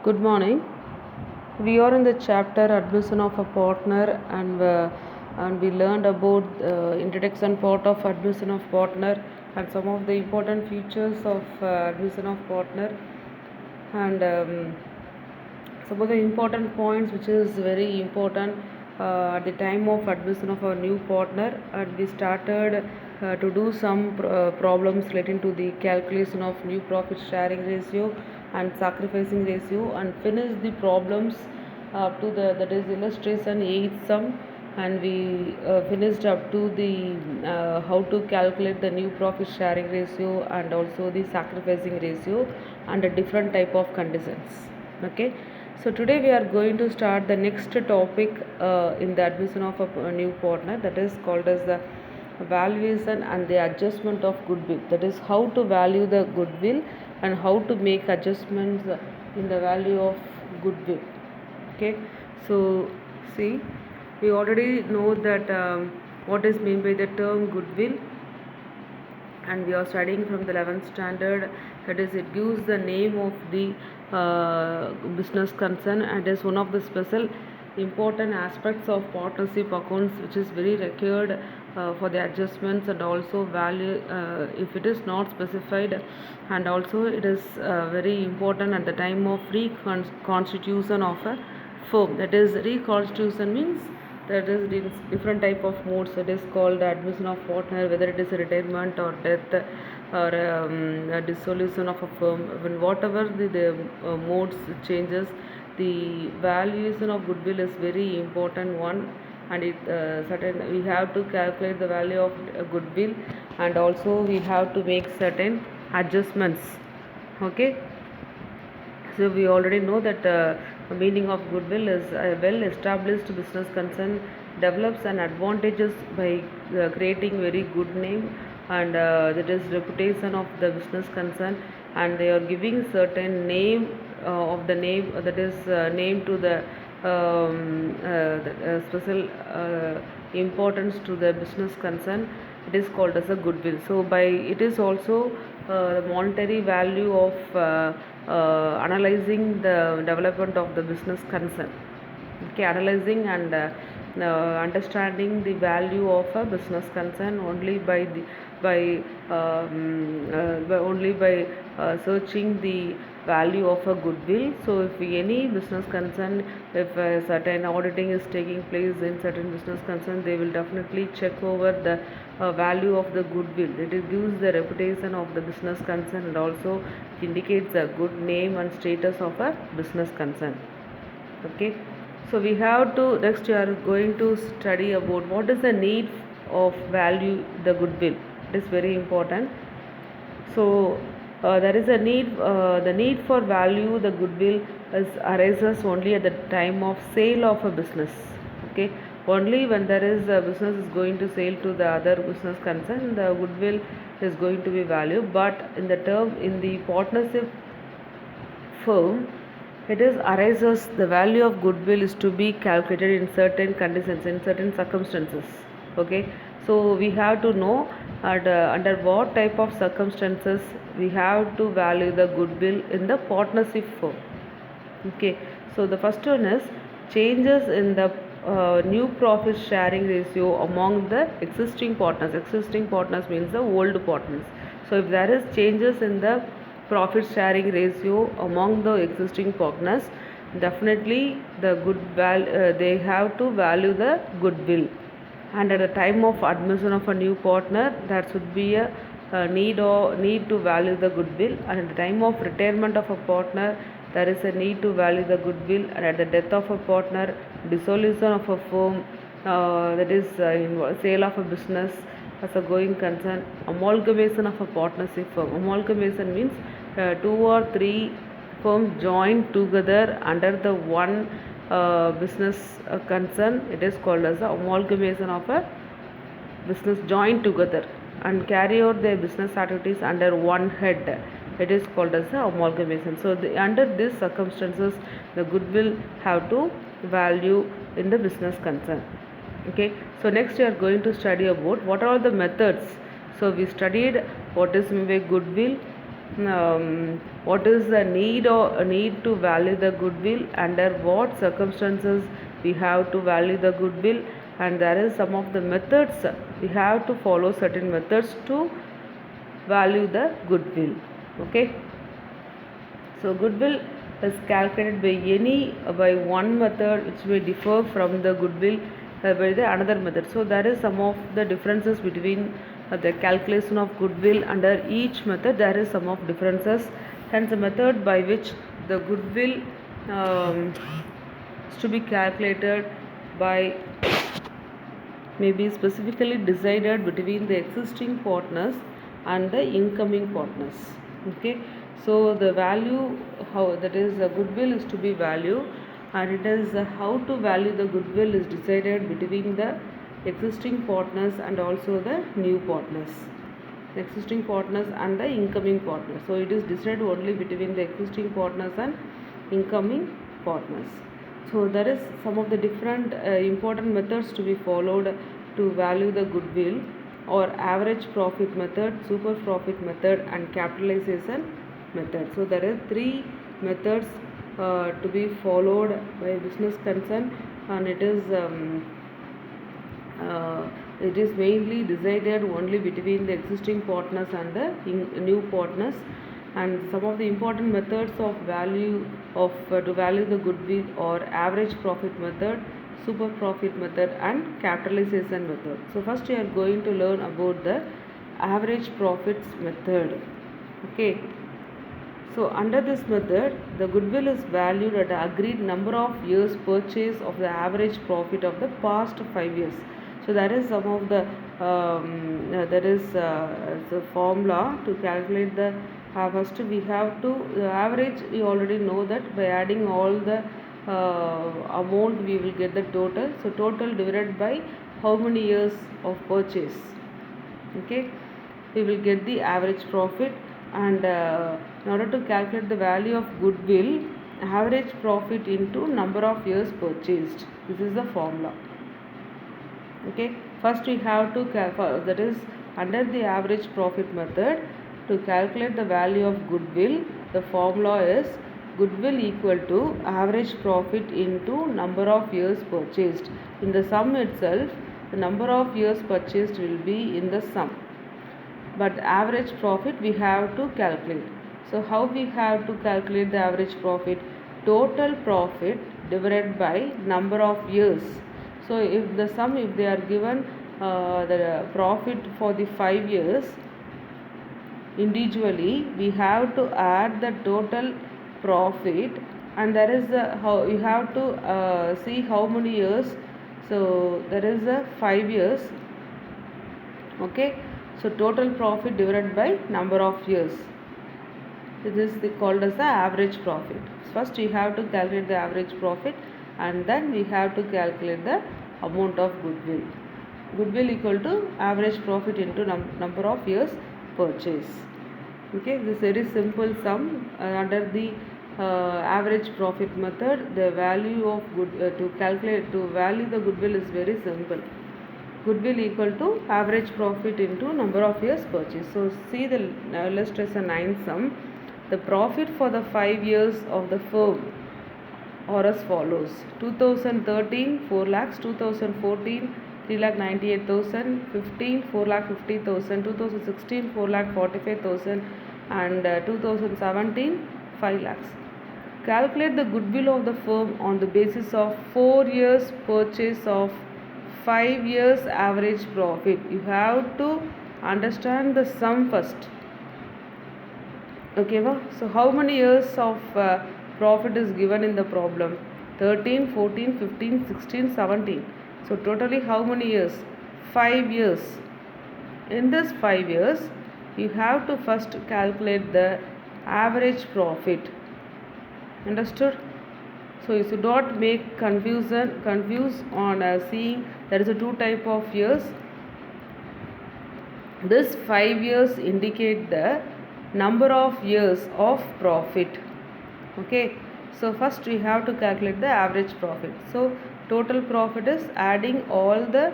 Good morning. We are in the chapter admission of a partner, and we learned about introduction part of admission of partner and some of the important features of admission of partner and some of the important points which is very important at the time of admission of a new partner. And we started to do some problems relating to the calculation of new profit sharing ratio and sacrificing ratio, and finish the problems up to the that is illustration 8th sum. And we finished up to the how to calculate the new profit sharing ratio and also the sacrificing ratio under different type of conditions. Okay, so today we are going to start the next topic in the admission of a new partner, that is called as the valuation and the adjustment of goodwill. That is how to value the goodwill and how to make adjustments in the value of goodwill. Okay, so see, we already know that what is meant by the term goodwill, and we are studying from the 11th standard. That is, it gives the name of the business concern, and is one of the special important aspects of partnership accounts which is very required for the adjustments and also value if it is not specified. And also it is very important at the time of reconstitution of a firm. That is, reconstitution means that is different type of modes. It is called admission of partner, whether it is a retirement or death or a dissolution of a firm. When whatever the modes changes, the valuation of goodwill is very important one, and it certain we have to calculate the value of goodwill, and also we have to make certain adjustments. Okay, so we already know that the meaning of goodwill is a well-established business concern develops an advantages by creating very good name, and that is reputation of the business concern, and they are giving certain name of the name that is name to the special importance to the business concern. It is called as a goodwill. So by it is also the monetary value of analyzing the development of the business concern. Okay, analyzing and understanding the value of a business concern only by the only by searching the value of a goodwill. So if any business concern, if certain auditing is taking place in certain business concern, they will definitely check over the value of the goodwill. It gives the reputation of the business concern, and also indicates the good name and status of a business concern. Okay, so we have to next we are going to study about what is the need of value the goodwill. It is very important. So there is a need the need for value the goodwill arises only at the time of sale of a business. Okay, only when there is a business is going to sell to the other business concern, the goodwill is going to be valued. But in the term in the partnership firm, it is arises the value of goodwill is to be calculated in certain conditions, in certain circumstances. Okay, so we have to know under what type of circumstances we have to value the goodwill in the partnership firm. Okay, so the first one is changes in the new profit sharing ratio among the existing partners. Existing partners means the old partners. So if there is changes in the profit sharing ratio among the existing partners, definitely the they have to value the goodwill. And at the time of admission of a new partner, there should be a need to value the goodwill. And at the time of retirement of a partner, there is a need to value the goodwill. And at the death of a partner, dissolution of a firm, that is sale of a business as a going concern, amalgamation of a partnership firm. Amalgamation means two or three firms joined together under the one business concern. It is called as the amalgamation of a business joined together and carry out their business activities under one head. It is called as the amalgamation. So under these circumstances, the goodwill have to value in the business concern. Okay, so next we are going to study about what are the methods. So we studied what is meant by goodwill, what is the need or need to value the goodwill, under what circumstances we have to value the goodwill, and there is some of the methods we have to follow certain methods to value the goodwill. Okay, so goodwill is calculated by one method which may differ from the goodwill by the another method. So there is some of the differences between the calculation of goodwill under each method. There is some of differences. Hence the method by which the goodwill is to be calculated by may be specifically decided between the existing partners and the incoming partners. Okay, so the value, how that is the goodwill is to be valued, and it is how to value the goodwill is decided between the existing partners and also the new partners, existing partners and the incoming partners. So it is decided only between the existing partners and incoming partners. So there is some of the different important methods to be followed to value the goodwill, or average profit method, super profit method, and capitalization method. So there are three methods to be followed by business concern, and it is mainly decided only between the existing partners and the new partners. And some of the important methods of value of to value the goodwill or average profit method, super profit method, and capitalization method. So first we are going to learn about the average profits method. Okay, so under this method the goodwill is valued at the agreed number of years purchase of the average profit of the past 5 years. So that is some of the the formula to calculate the first we have to average. We already know that by adding all the amount we will get the total. So total divided by how many years of purchase. Okay, we will get the average profit, and in order to calculate the value of goodwill, average profit into number of years purchased. This is the formula. Okay, first we have to that is under the average profit method, to calculate the value of goodwill, the formula is goodwill equal to average profit into number of years purchased. In the sum itself, the number of years purchased will be in the sum, but average profit we have to calculate. So how we have to calculate the average profit? Total profit divided by number of years. So if the sum, if they are given the profit for the 5 years individually, we have to add the total profit, and there is how you have to see how many years. So there is a 5 years. Okay, so total profit divided by number of years. This is called as the average profit. First we have to calculate the average profit, and then we have to calculate the amount of goodwill. Goodwill equal to average profit into number of years purchase. Okay, this is very simple sum under the average profit method. The value of to value the goodwill is very simple. Goodwill equal to average profit into number of years purchase. So see the illustration 9 sum. The profit for the 5 years of the firm are as follows: 2013 4 lakhs, 2014 3,98,000, 15 4,50,000, 2016 4,45,000, and 2017 5 lakhs. Calculate the goodwill of the firm on the basis of 4 years purchase of 5 years average profit. You have to understand the sum first. Okay, so how many years of profit is given in the problem? 13, 14, 15, 16, 17. So totally how many years? 5 years. In this 5 years, you have to first calculate the average profit. Understood? So you should not make confuse on seeing there is a two type of years. This 5 years indicate the number of years of profit. Okay, so first we have to calculate the average profit. So total profit is adding all the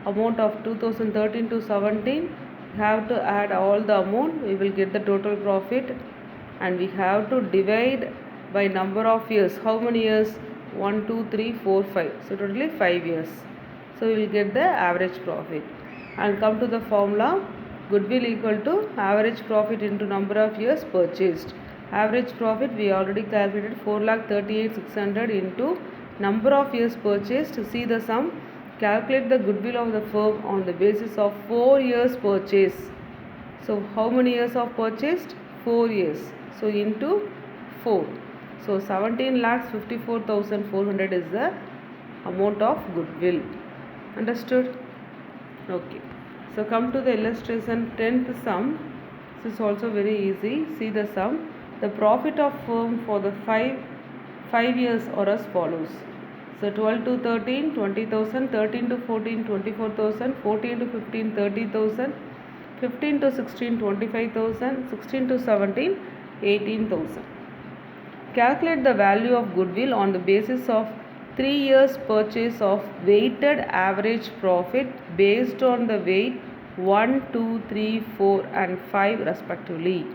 amount of 2013 to 17 have to add all the amount, we will get the total profit, and we have to divide by number of years. How many years? 1 2 3 4 5, so totally 5 years. So we will get the average profit. And come to the formula, goodwill equal to average profit into number of years purchased. Average profit we already calculated, 4,38,600 into number of years purchased. See the sum. Calculate the goodwill of the firm on the basis of 4 years purchase. So how many years of purchased? 4 years. So into 4. So 17,54,400 is the amount of goodwill. Understood? Okay. So come to the illustration 10th sum. This is also very easy. See the sum. The profit of firm for the 5 years are as follows. So 12 to 13, 20,000, 13 to 14, 24,000, 14 to 15, 30,000, 15 to 16, 25,000, 16 to 17, 18,000. Calculate the value of goodwill on the basis of 3 years purchase of weighted average profit based on the weight 1, 2, 3, 4 and 5 respectively.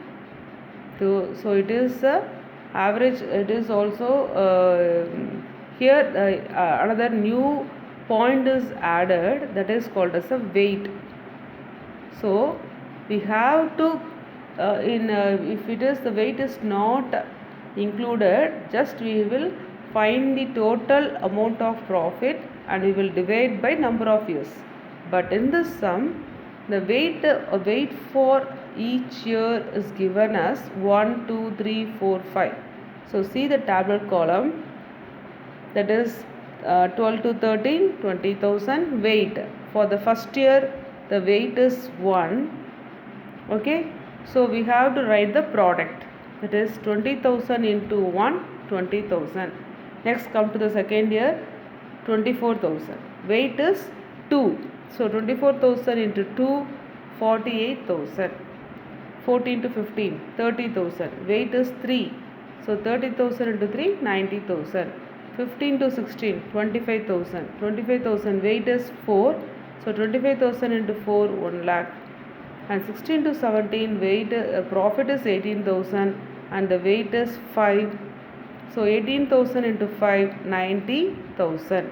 So it is average. It is also here another new point is added, that is called as a weight. So we have to if it is the weight is not included, just we will find the total amount of profit and we will divide by number of years. But in this sum, the weight for each year is given as 1, 2, 3, 4, 5. So see the tabular column, that is 12 to 13, 20,000 weight. For the first year, the weight is 1. Okay, so we have to write the product, that is 20,000 into 1, 20,000. Next come to the second year, 24,000. Weight is 2. So 24,000 into 2, 48,000. 14 to 15, 30,000. Weight is 3. So 30,000 into 3, 90,000. 15 to 16, 25,000. 25,000 weight is 4. So 25,000 into 4, 1 lakh. And 16 to 17 weight profit is 18,000 and the weight is 5. So 18,000 into 5, 90,000.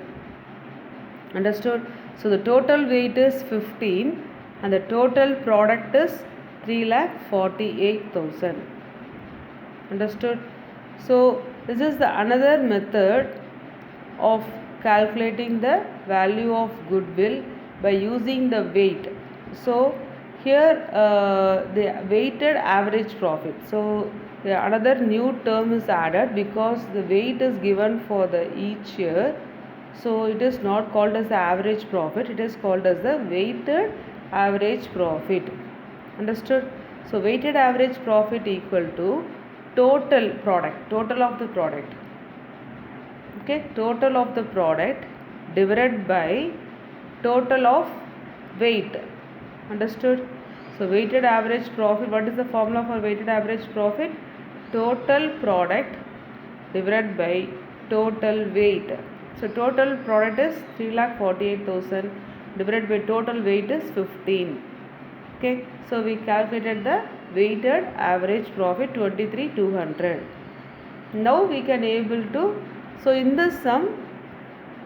Understood? So the total weight is 15 and the total product is 3,48,000. Understood? So this is the another method of calculating the value of goodwill by using the weight. So here the weighted average profit. So another new term is added because the weight is given for the each year. So it is not called as the average profit, it is called as the weighted average profit. Understood? So weighted average profit equal to total product, total of the product. Okay, total of the product divided by total of weight. Understood? So weighted average profit, what is the formula for weighted average profit? Total product divided by total weight. So total product is 3,48,000 divided by total weight is 15. Okay, so we calculated the weighted average profit 23,200. Now we can able to, so in this sum,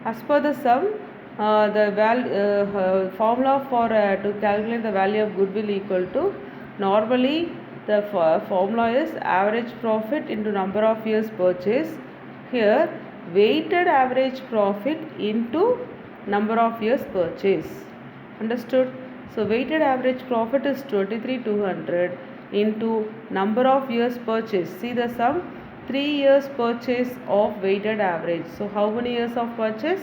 as per the sum, the formula for to calculate the value of goodwill equal to, normally the formula is average profit into number of years purchase. Here weighted average profit into number of years purchase. Understood? So weighted average profit is 23,200 into number of years purchase. See the sum, 3 years purchase of weighted average. So how many years of purchase?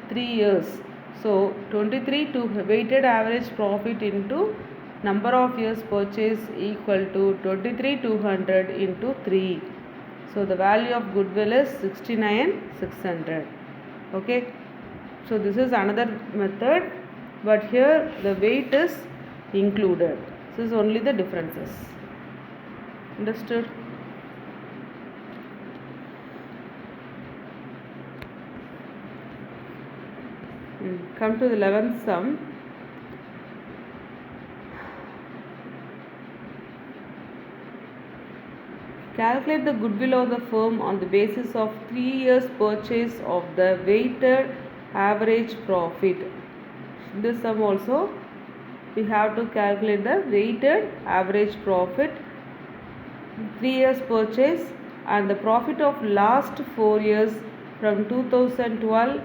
3 years. So 23 to weighted average profit into number of years purchase equal to 23,200 into 3. So the value of goodwill is 69,600. Okay. So this is another method, but here the weight is included. This is only the differences. Understood? Come to the 11th sum. Calculate the goodwill of the firm on the basis of 3 years purchase of the weighted average profit. This sum also we have to calculate the weighted average profit, 3 years purchase, and the profit of last 4 years from 2012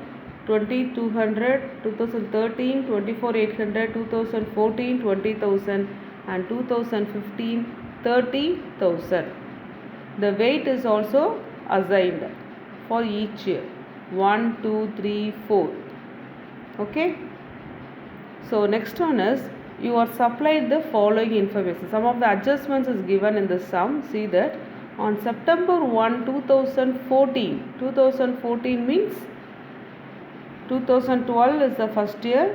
2200, 2013 24800, 2014 20,000 and 2015 30,000. The weight is also assigned for each year 1 2 3 4. Okay, so next one is you are supplied the following information. Some of the adjustments is given in the sum. See that on September 1 2014 means 2012 is the first year,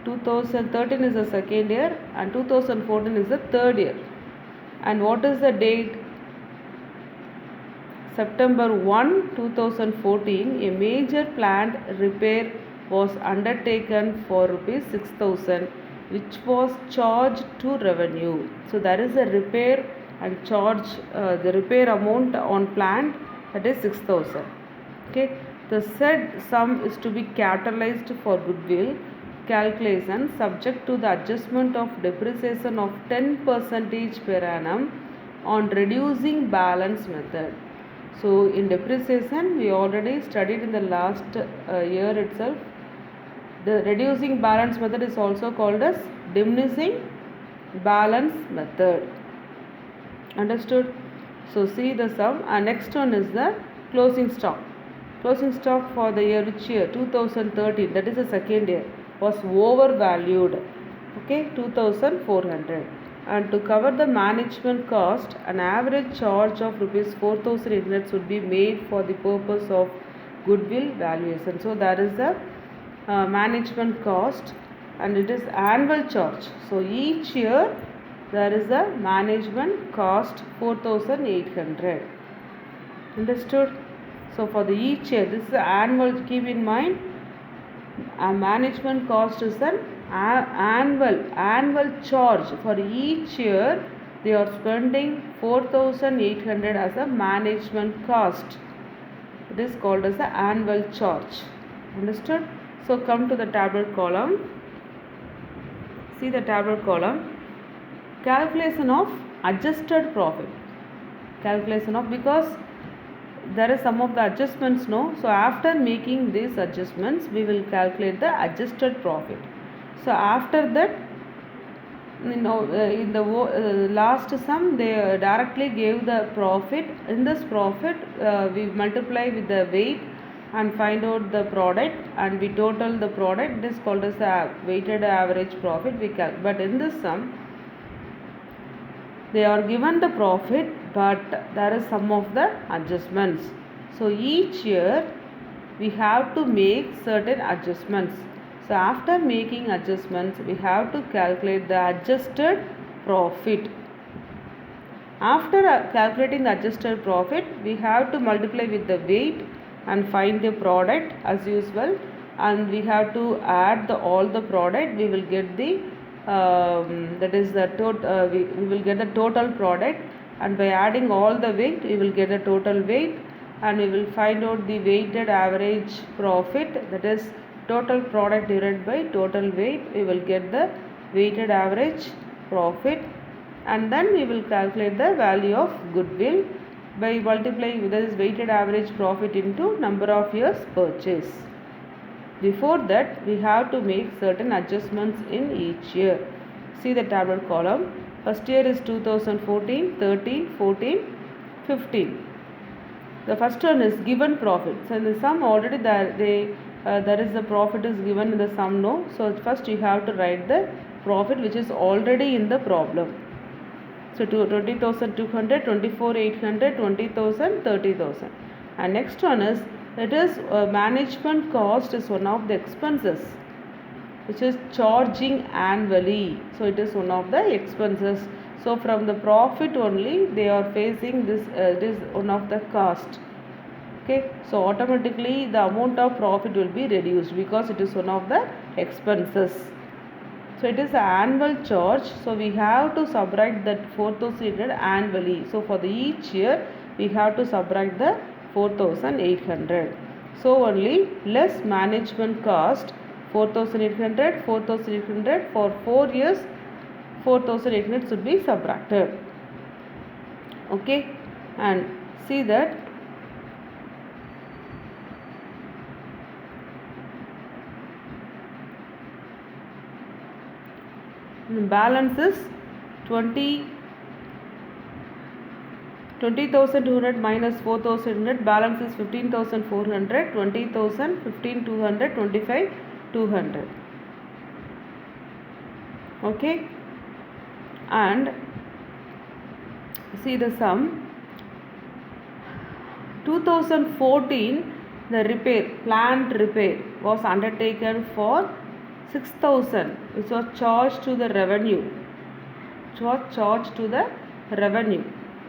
2013 is the second year, and 2014 is the third year. And what is the date? September 1 2014, a major plant repair was undertaken for rupees 6,000, which was charged to revenue. So there is a repair and charge, the repair amount on plant, that is 6,000. Okay, the said sum is to be capitalized for goodwill calculation subject to the adjustment of depreciation of 10% per annum on reducing balance method. So in depreciation we already studied in the last year itself. The reducing balance method is also called as diminishing balance method. Understood? So see the sum. And next one is the closing stock. Closing stock for the year which year? 2013, that is the second year, was overvalued. Okay, 2,400. And to cover the management cost, an average charge of rupees 4,800 should be made for the purpose of goodwill valuation. So that is the management cost, and it is annual charge. So each year there is a management cost 4,800. Understood? So for the each year, this is the annual. Keep in mind, a management cost is an annual charge. For each year they are spending 4,800 as a management cost. It is called as the annual charge. Understood? So come to the tabular column. See the tabular column. Calculation of adjusted profit. Calculation of, because there is some of the adjustments, no. So after making these adjustments we will calculate the adjusted profit. So after that, in the last sum they directly gave the profit. In this profit we multiply with the weight and find out the product, and we total the product. It is called as the weighted average profit. But in this sum they are given the profit, but there is some of the adjustments. So each year we have to make certain adjustments. So after making adjustments we have to calculate the adjusted profit. After calculating the adjusted profit, we have to multiply with the weight and find the product as usual, and we have to add all the product. We will get the that is the total. We will get the total product, and by adding all the weight we will get the total weight, and we will find out the weighted average profit, that is total product divided by total weight. We will get the weighted average profit, and then we will calculate the value of goodwill by multiplying this weighted average profit into number of years purchase. Before that we have to make certain adjustments in each year. See the tabular column. First year is 2014, 13, 14, 15. The first one is given profit. So in the sum already there is the profit is given in the sum, no. So first you have to write the profit which is already in the problem. So 20,200, 24,800, 20,000, 30,000. And next one is, it is management cost is one of the expenses which is charging annually. So it is one of the expenses. So from the profit only they are facing this, it is one of the cost. Okay, so automatically the amount of profit will be reduced because it is one of the expenses. So it is an annual charge, so we have to subtract that 4,800 annually. So for the each year we have to subtract the 4,800. So only less management cost 4,800 4,800 for 4 years 4,800 should be subtracted. Okay, and see that balance is 20,200 minus 4,200, balance is 15,400, 20,000, 15,200, 25,200. Okay, and see the sum. 2014 the planned repair was undertaken for 6,000, which was charged to the revenue.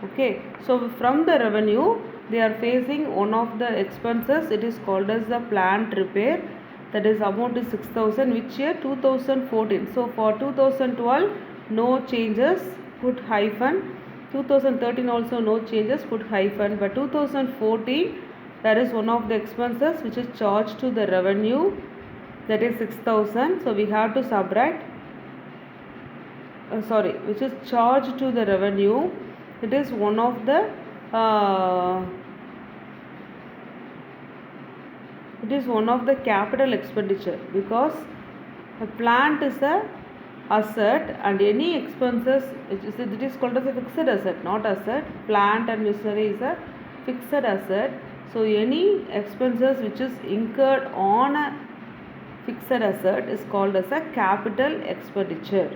Okay, so from the revenue they are facing one of the expenses, it is called as the planned repair, that is amount is 6,000. Which year? 2014. So for 2012 no changes, put hyphen. 2013 also no changes, put hyphen. But 2014 that is one of the expenses which is charged to the revenue, that is 6,000. So we have to subtract which is charged to the revenue. It is one of the capital expenditure, because a plant is a asset and any expenses, it is called as a fixed asset, not asset. Plant and machinery is a fixed asset. So any expenses which is incurred on a fixed asset is called as a capital expenditure.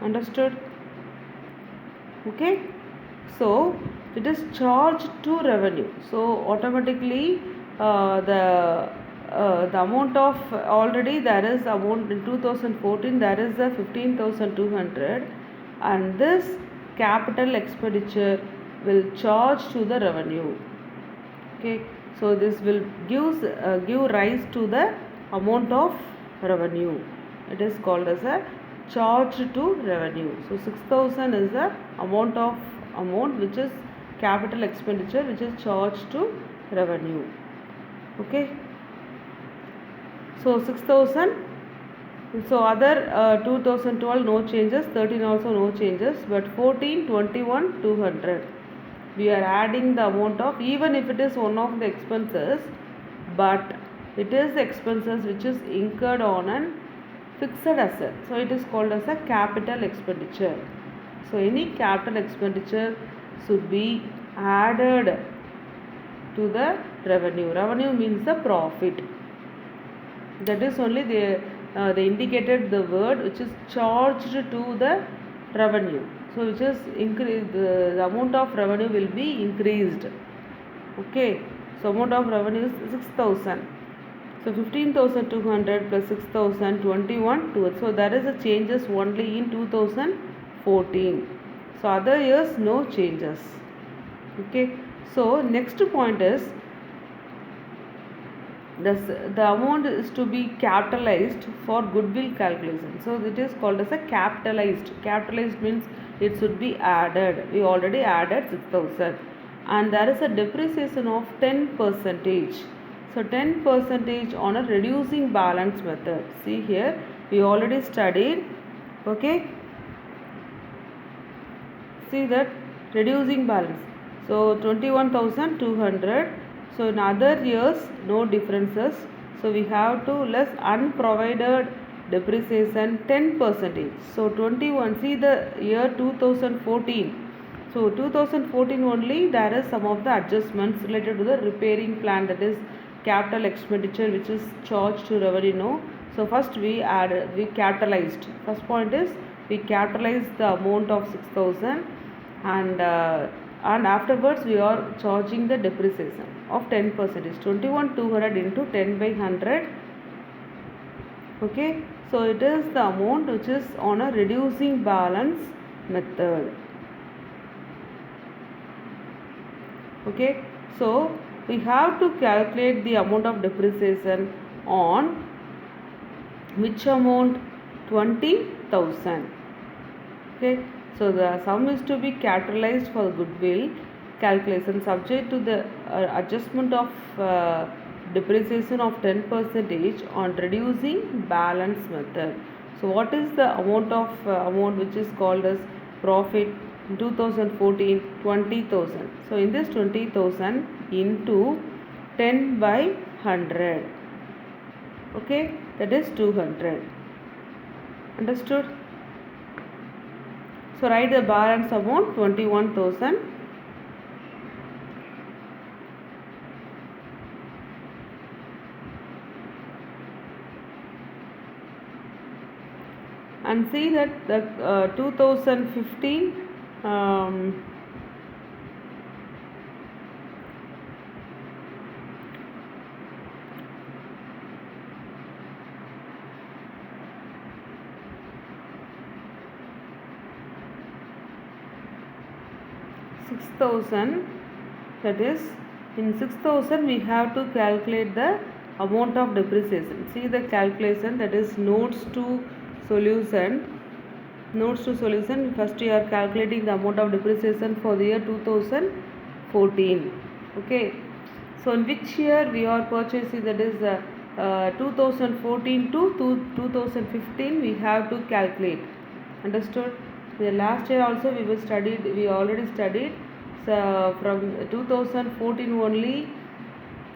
Understood? Okay, so it is charged to revenue. So automatically the amount of, already there is amount in 2014, there is the 15,200, and this capital expenditure will charge to the revenue. Okay, so this will give rise to the amount of revenue. It is called as a charge to revenue. So 6,000 is the amount which is capital expenditure, which is charged to revenue. Okay, so 6,000. So other 2012 no changes, 13 also no changes, but 14, 21, 200 we are adding the amount of, even if it is one of the expenses, but it is the expenses which is incurred on an fixed asset, so it is called as a capital expenditure. So any capital expenditure should be added to the revenue. Revenue means the profit. That is only they indicated the word which is charged to the revenue. So which is increased, the amount of revenue will be increased. Okay, so amount of revenue is 6,000. So 15,200 plus 6,000, 21, 2. So there is a changes only in 2014. So other years no changes. Okay, so next point is the amount is to be capitalized for goodwill calculation. So it is called as a capitalized. Capitalized means it should be added. We already added 6,000, and there is a depreciation of 10%. So 10% on a reducing balance method. See here, we already studied. Okay, see that reducing balance. So 21,200. So in other years no differences. So we have to less unprovided depreciation 10%. So 21. See the year 2014. So 2014 only there is some of the adjustments related to the repairing plan, that is capital expenditure which is charged to revenue. No. So first we capitalized. First point is we capitalized the amount of 6,000, and afterwards we are charging the depreciation of 10%. 21,200 into 10 by 100. Okay, so it is the amount which is on a reducing balance method. Okay, so we have to calculate the amount of depreciation on which amount? 20,000. Okay, so the sum is to be capitalized for goodwill calculation subject to the adjustment of depreciation of 10% on reducing balance method. So what is the amount which is called as profit in 2014? 20,000. So in this 20,000 into 10 by 100. Okay, that is 200. Understood? So write the balance amount 21,000. And see that the 2015 6,000, that is in 6,000 we have to calculate the amount of depreciation. See the calculation, that is notes to solution. First you are calculating the amount of depreciation for the year 2014. Okay, so in which year we are purchasing, that is 2014 to 2015 we have to calculate. Understood? The last year also we already studied. So from 2014 only,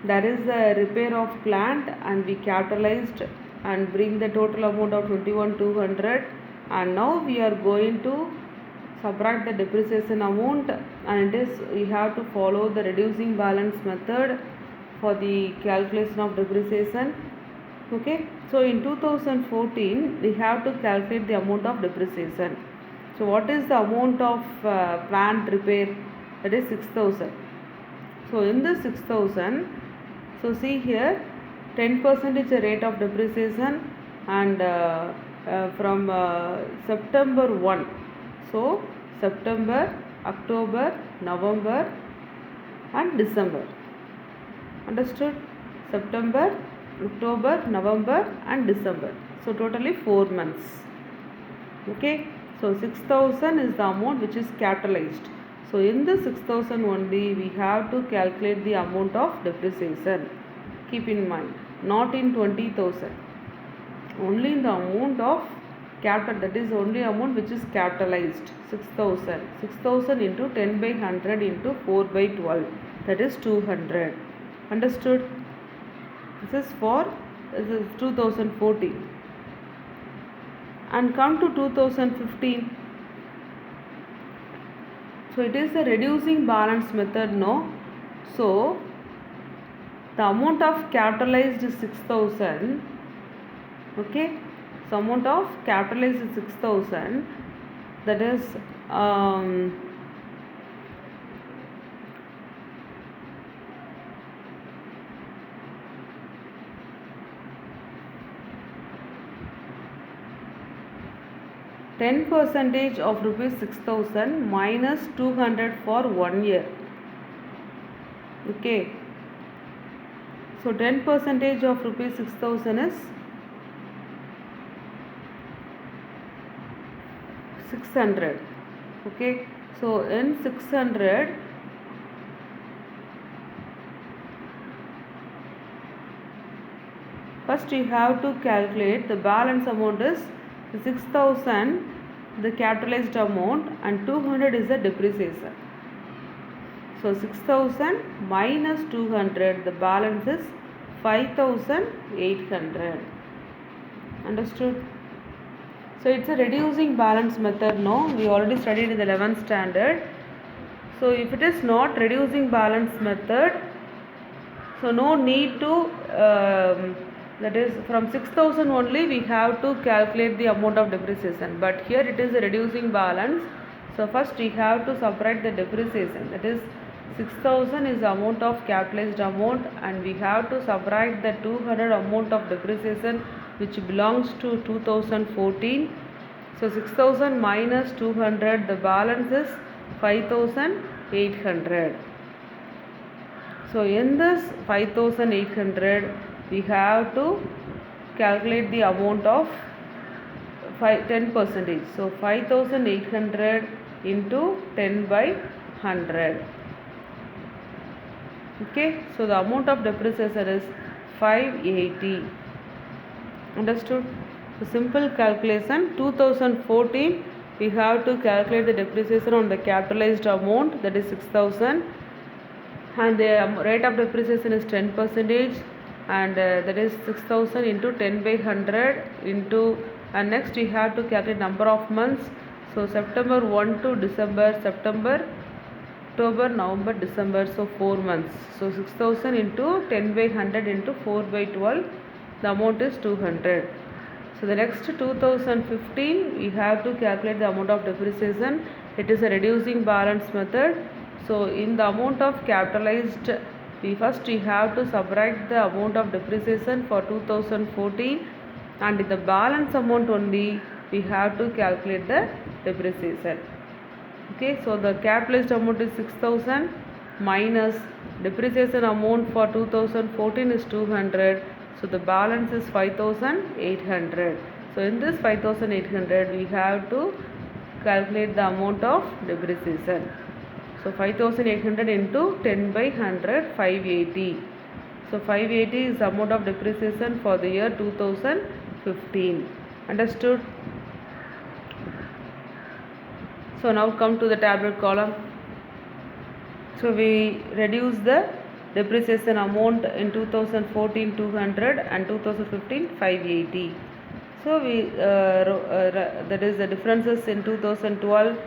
that is the repair of plant, and we capitalized and bring the total amount of 21,200. And now we are going to subtract the depreciation amount, and we have to follow the reducing balance method for the calculation of depreciation. Okay, so in 2014 we have to calculate the amount of depreciation. So what is the amount of plant repair? That is 6,000. So in this 6,000, so see here 10% is the rate of depreciation, and from September 1. So September, October, November and December. Understood? September, October, November and December. So totally 4 months. Okay, so 6,000 is the amount which is capitalized. So in the 6,000 only we have to calculate the amount of depreciation. Keep in mind, not in 20,000. Only in the amount of capital, that is only amount which is capitalized. 6,000. 6,000 into 10 by 100 into 4 by 12. That is 200. Understood? This is 2014. And come to 2015. So it is the reducing balance method, no? So the amount of capitalized is 6,000. Okay, so amount of capitalized is 6,000. That is 10% of rupees 6,000 minus 200 for 1 year. Okay, so 10% of rupees 6,000 is 600. Okay, so in 600, first you have to calculate the balance amount is 6,000, the capitalized amount, and 200 is the depreciation. So 6,000 minus 200, the balance is 5,800. Understood? So it's a reducing balance method, no? We already studied in the 11th standard. So if it is not reducing balance method, so no need to that is from 6,000 only we have to calculate the amount of depreciation, but here it is a reducing balance. So first we have to subtract the depreciation, that is 6,000 is the amount of capitalized amount, and we have to subtract the 200 amount of depreciation which belongs to 2014. So 6,000 minus 200, the balance is 5,800. So in this 5,800 we have to calculate the amount of 10 percentage. So 5800 into 10 by 100. Okay, so the amount of depreciation is 580. Understood? So simple calculation. 2014 we have to calculate the depreciation on the capitalized amount, that is 6000, and the rate of depreciation is 10 percentage, and that is 6000 into 10 by 100 into, and next we have to calculate number of months. So September 1 to December, September, October, November, December, so 4 months. So 6000 into 10 by 100 into 4 by 12, the amount is 200. So the next 2015 we have to calculate the amount of depreciation. It is a reducing balance method. So in the amount of capitalized, we have to subtract the amount of depreciation for 2014, and in the balance amount only we have to calculate the depreciation. Okay, so the capitalized amount is 6000 minus depreciation amount for 2014 is 200. So the balance is 5800. So in this 5800 we have to calculate the amount of depreciation. So 5800 into 10 by 100, 580. So 580 is the amount of depreciation for the year 2015. Understood? So now come to the tabular column. So we reduce the depreciation amount in 2014 200 and 2015 580. So we that is the differences in 2012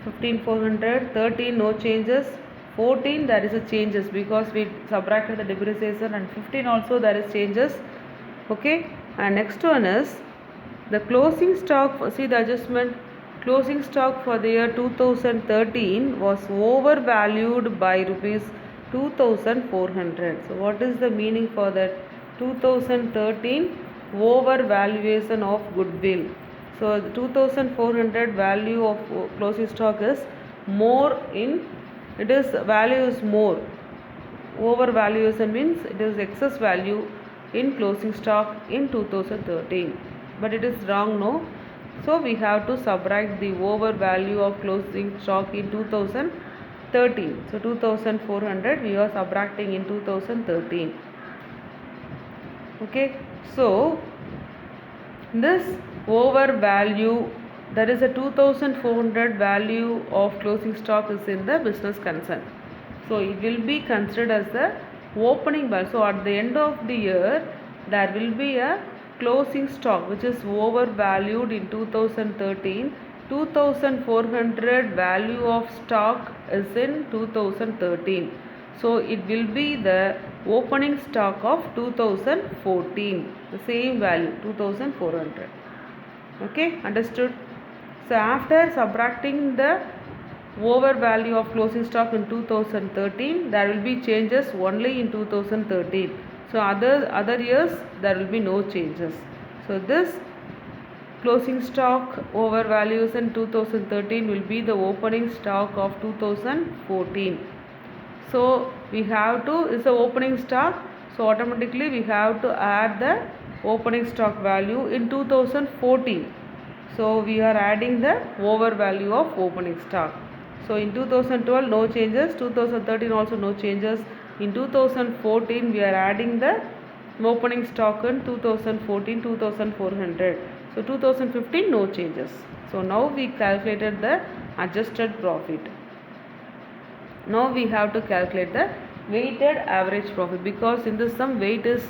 15 400, 13 no changes, 14 there is a changes because we subtracted the depreciation, and 15 also there is changes. Okay, and next one is the closing stock. See the adjustment. Closing stock for the year 2013 was overvalued by rupees 2400. So what is the meaning for that? 2013 overvaluation of goodwill. So the 2400 value of closing stock is more in, it is value is more. Overvaluation means it is excess value in closing stock in 2013, but it is wrong, no? So we have to subtract the over value of closing stock in 2013. So 2400 we are subtracting in 2013. Okay, so this over value, there is a 2400 value of closing stock is in the business concern. So it will be considered as the opening balance. So at the end of the year there will be a closing stock which is overvalued in 2013. 2400 value of stock is in 2013. So it will be the opening stock of 2014, the same value 2400. Okay, understood? So after subtracting the over value of closing stock in 2013, there will be changes only in 2013. So other years there will be no changes. So this closing stock over values in 2013 will be the opening stock of 2014. So we have to, it's the opening stock, so automatically we have to add the opening stock value in 2014. So we are adding the over value of opening stock. So in 2012 no changes, 2013 also no changes. In 2014 we are adding the opening stock in 2014 2400. So 2015 no changes. So now we calculated the adjusted profit. Now we have to calculate the weighted average profit, because in this sum weight is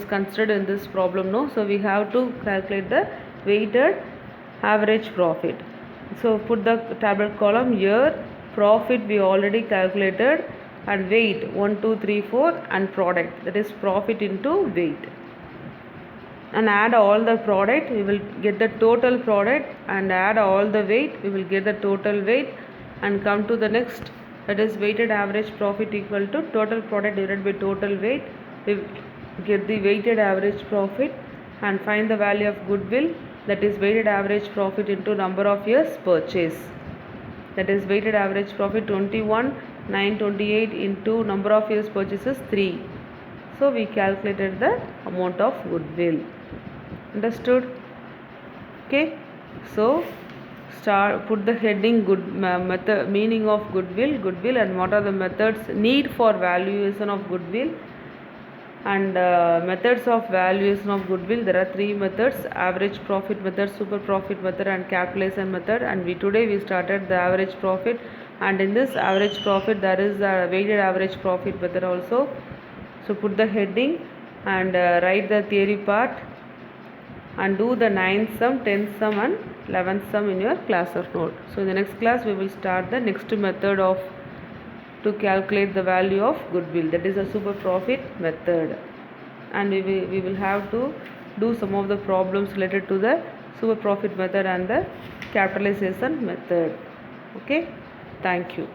considered in this problem, no? So we have to calculate the weighted average profit. So put the tabular column here. Profit we already calculated, and weight 1 2 3 4, and product, that is profit into weight, and add all the product, we will get the total product, and add all the weight, we will get the total weight, and come to the next, that is weighted average profit equal to total product divided by total weight. We get the weighted average profit and find the value of goodwill, that is weighted average profit into number of years purchase, that is weighted average profit 21,928 into number of years purchases 3. So we calculated the amount of goodwill. Understood? Okay, so start, put the heading good method, meaning of goodwill, and what are the methods need for valuation of goodwill, and methods of valuation of goodwill. There are three methods: average profit method, super profit method, and capitalization method. And today we started the average profit, and in this average profit there is a weighted average profit method also. So put the heading and write the theory part, and do the 9th sum, 10th sum, and 11th sum in your class or note. So in the next class we will start the next method of to calculate the value of goodwill, that is a super profit method, and we will have to do some of the problems related to the super profit method and the capitalization method. Okay, thank you.